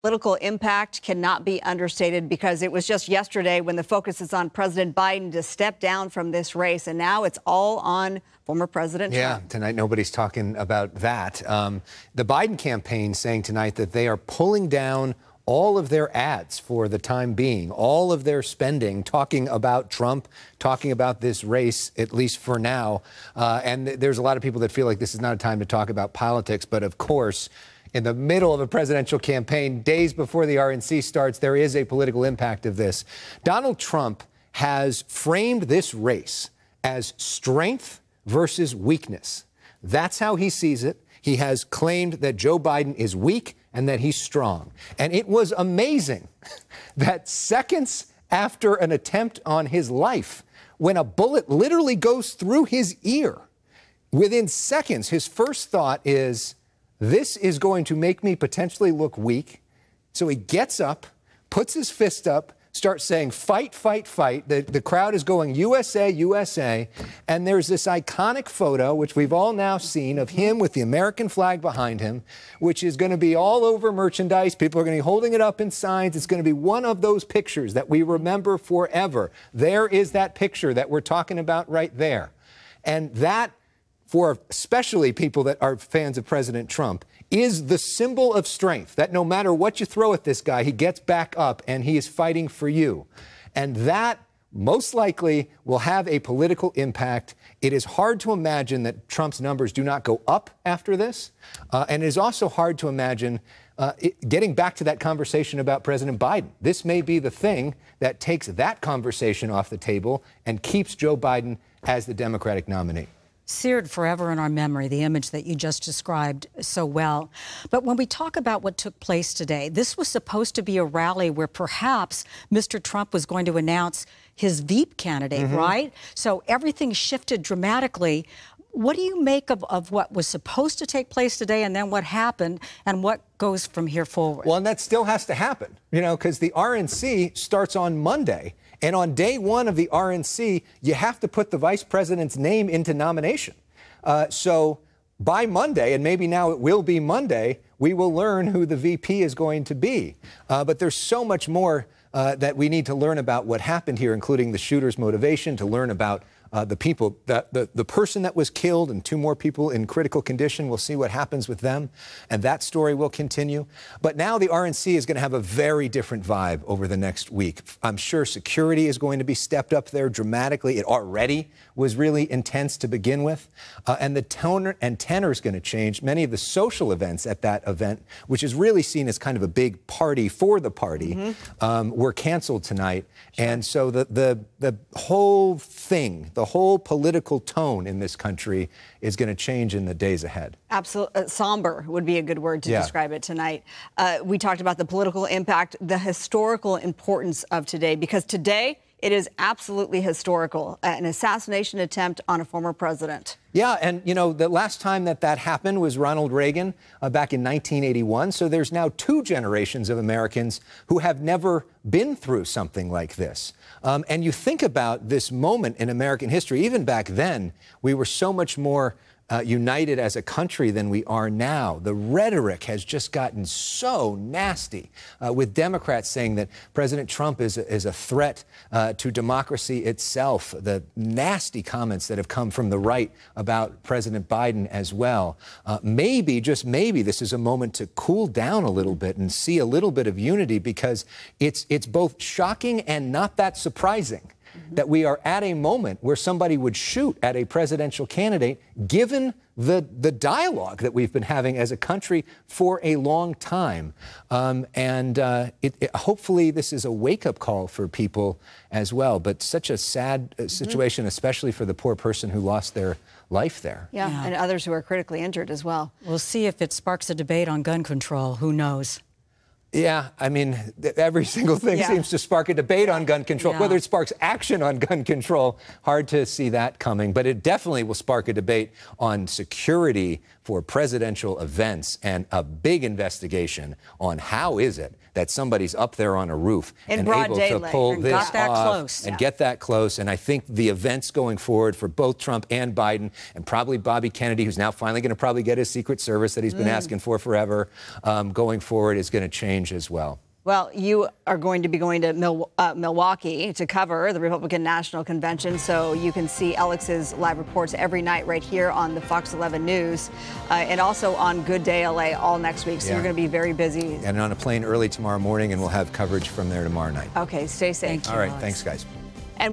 Political impact cannot be understated because it was just yesterday when the focus is on President Biden to step down from this race. And now it's all on former President Trump. Yeah, tonight nobody's talking about that. The Biden campaign saying tonight that they are pulling down all of their ads for the time being, all of their spending, talking about Trump, talking about this race, at least for now. And there's a lot of people that feel like this is not a time to talk about politics. But of course, in the middle of a presidential campaign, days before the RNC starts, there is a political impact of this. Donald Trump has framed this race as strength versus weakness. That's how he sees it. He has claimed that Joe Biden is weak and that he's strong. And it was amazing that seconds after an attempt on his life, when a bullet literally goes through his ear, within seconds, his first thought is, this is going to make me potentially look weak. So he gets up, puts his fist up, starts saying, fight, fight, fight. The crowd is going, USA, USA. And there's this iconic photo, which we've all now seen, of him with the American flag behind him, which is going to be all over merchandise. People are going to be holding it up in signs. It's going to be one of those pictures that we remember forever. There is that picture that we're talking about right there. And that, for especially people that are fans of President Trump, is the symbol of strength, that no matter what you throw at this guy, he gets back up and he is fighting for you. And that most likely will have a political impact. It is hard to imagine that Trump's numbers do not go up after this. And it is also hard to imagine getting back to that conversation about President Biden. This may be the thing that takes that conversation off the table and keeps Joe Biden as the Democratic nominee. Seared forever in our memory, the image that you just described so well. But when we talk about what took place today, this was supposed to be a rally where perhaps Mr. Trump was going to announce his Veep candidate, right? So everything shifted dramatically. What do you make of what was supposed to take place today and then what happened and what goes from here forward? Well, and that still has to happen, you know, because the RNC starts on Monday. And on day one of the RNC, you have to put the vice president's name into nomination. So by Monday, and maybe now it will be Monday, we will learn who the VP is going to be. But there's so much more that we need to learn about what happened here, including the shooter's motivation, to learn about the people, the person that was killed and 2 more people in critical condition. We'll see what happens with them. And that story will continue. But now the RNC is going to have a very different vibe over the next week. I'm sure security is going to be stepped up there dramatically. It already was really intense to begin with. And the tone and tenor is going to change. Many of the social events at that event, which is really seen as kind of a big party for the party, were canceled tonight. Sure. And so the whole thing, the whole political tone in this country is going to change in the days ahead. Absolutely. Somber would be a good word to describe it tonight. We talked about the political impact, the historical importance of today, because today it is absolutely historical, an assassination attempt on a former president. Yeah, and, you know, the last time that happened was Ronald Reagan back in 1981. So there's now 2 generations of Americans who have never been through something like this. And you think about this moment in American history, even back then, we were so much more united as a country than we are now. The rhetoric has just gotten so nasty, with Democrats saying that President Trump is a threat to democracy itself. The nasty comments that have come from the right about President Biden as well. Maybe, just maybe, this is a moment to cool down a little bit and see a little bit of unity, because it's both shocking and not that surprising that we are at a moment where somebody would shoot at a presidential candidate, given the dialogue that we've been having as a country for a long time. Hopefully this is a wake-up call for people as well. But such a sad situation, especially for the poor person who lost their life there. Yeah, and others who are critically injured as well. We'll see if it sparks a debate on gun control. Who knows? Yeah, I mean, every single thing seems to spark a debate on gun control. Whether it sparks action on gun control, hard to see that coming. But it definitely will spark a debate on security for presidential events and a big investigation on how is it that somebody's up there on a roof and able to pull this off and get that close. And I think the events going forward for both Trump and Biden, and probably Bobby Kennedy, who's now finally going to probably get his Secret Service that he's been asking for forever, going forward is going to change change as well. Well, you are going to be going to Milwaukee to cover the Republican National Convention, so you can see Elex's live reports every night right here on the Fox 11 News and also on Good Day LA all next week. So you're going to be very busy. And on a plane early tomorrow morning, and we'll have coverage from there tomorrow night. Okay, stay safe. Thank you, all right, Alex. thanks, guys.